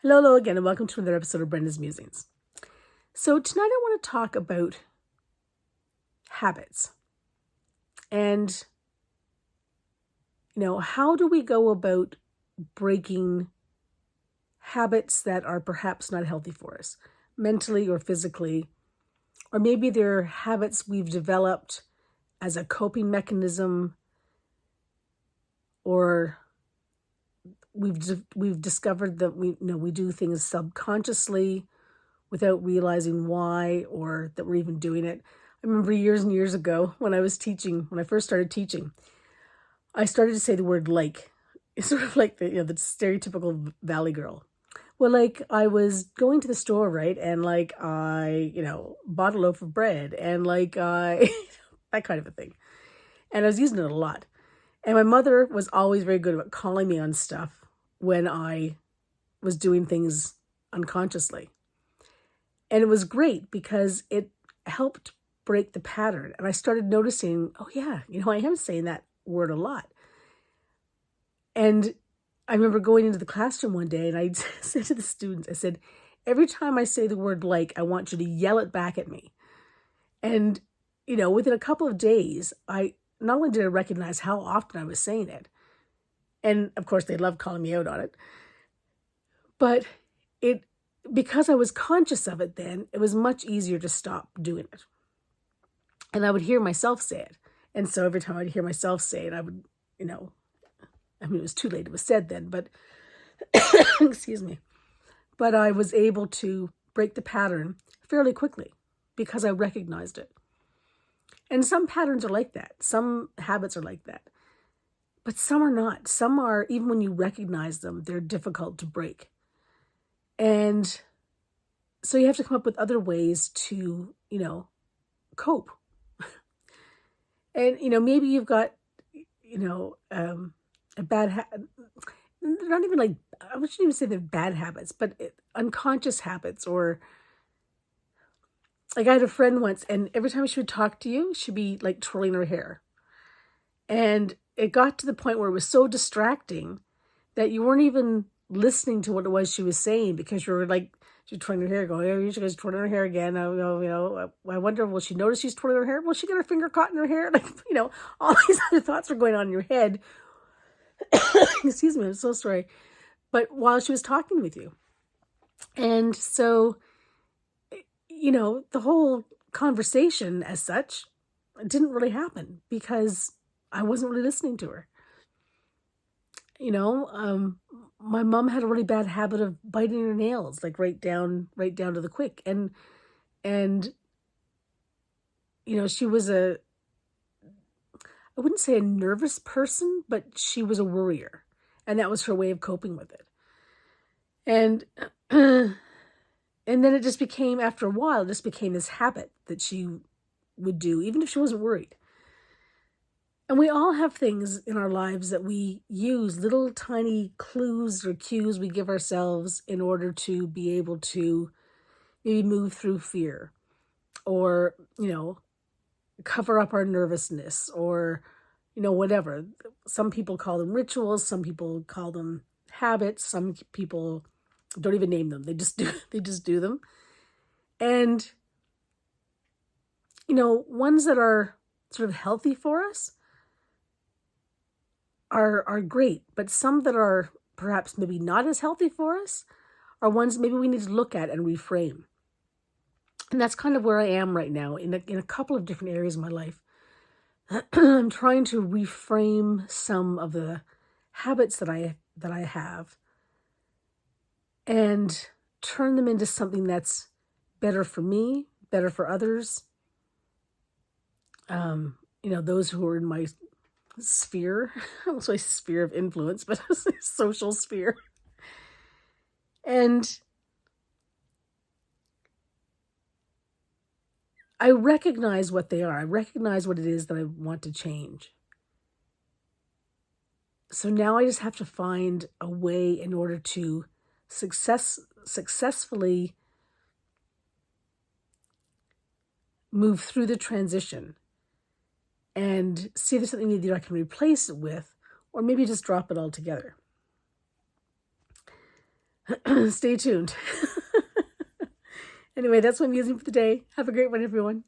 Hello again, and welcome to another episode of Brenda's Musings. So tonight I want to talk about habits and, how do we go about breaking habits that are perhaps not healthy for us, mentally or physically, or maybe they're habits we've developed as a coping mechanism, or we've discovered that we do things subconsciously without realizing why or that we're even doing it. I remember years and years ago when I first started teaching, I started to say the word like. It's sort of like the stereotypical valley girl. Well, like I was going to the store, right? And like I, bought a loaf of bread and like I, that kind of a thing. And I was using it a lot. And my mother was always very good about calling me on stuff when I was doing things unconsciously. And it was great because it helped break the pattern. And I started noticing, oh yeah, I am saying that word a lot. And I remember going into the classroom one day and I said to the students, I said, every time I say the word like, I want you to yell it back at me. And, within a couple of days, I not only did I recognize how often I was saying it, and of course they loved calling me out on it, but because I was conscious of it then, it was much easier to stop doing it. And I would hear myself say it. And so every time I'd hear myself say it, I would, it was too late. It was said then, but excuse me. But I was able to break the pattern fairly quickly because I recognized it. And some patterns are like that. Some habits are like that. But some are not. Some are, even when you recognize them, they're difficult to break. And so you have to come up with other ways to, cope. And, maybe you've got, a bad habit. Not even like, I shouldn't even say they're bad habits, but unconscious habits. Or like I had a friend once, and every time she would talk to you, she'd be like twirling her hair. And it got to the point where it was so distracting that you weren't even listening to what it was she was saying because you were like, she's twirling her hair, going, oh, she's twirling her hair again. I wonder, will she notice she's twirling her hair? Will she get her finger caught in her hair? Like, all these other thoughts were going on in your head. Excuse me, I'm so sorry. But while she was talking with you. And so, the whole conversation as such didn't really happen because I wasn't really listening to her. My mom had a really bad habit of biting her nails, like right down to the quick. And she was I wouldn't say a nervous person, but she was a worrier. And that was her way of coping with it. And and then it just became, after a while, this became this habit that she would do, even if she wasn't worried. And we all have things in our lives that we use, little tiny clues or cues we give ourselves in order to be able to maybe move through fear or, cover up our nervousness or, whatever. Some people call them rituals. Some people call them habits. Some people don't even name them. They just do them. And, ones that are sort of healthy for us are great, but some that are perhaps maybe not as healthy for us are ones maybe we need to look at and reframe. And that's kind of where I am right now in a couple of different areas of my life. I'm trying to reframe some of the habits that I have and turn them into something that's better for me, better for others. Those who are in my sphere, I won't say sphere of influence, but social sphere. And I recognize what they are. I recognize what it is that I want to change. So now I just have to find a way in order to successfully move through the transition and see if there's something either I can replace it with or maybe just drop it altogether. Stay tuned. Anyway, that's what I'm using for the day. Have a great one, everyone.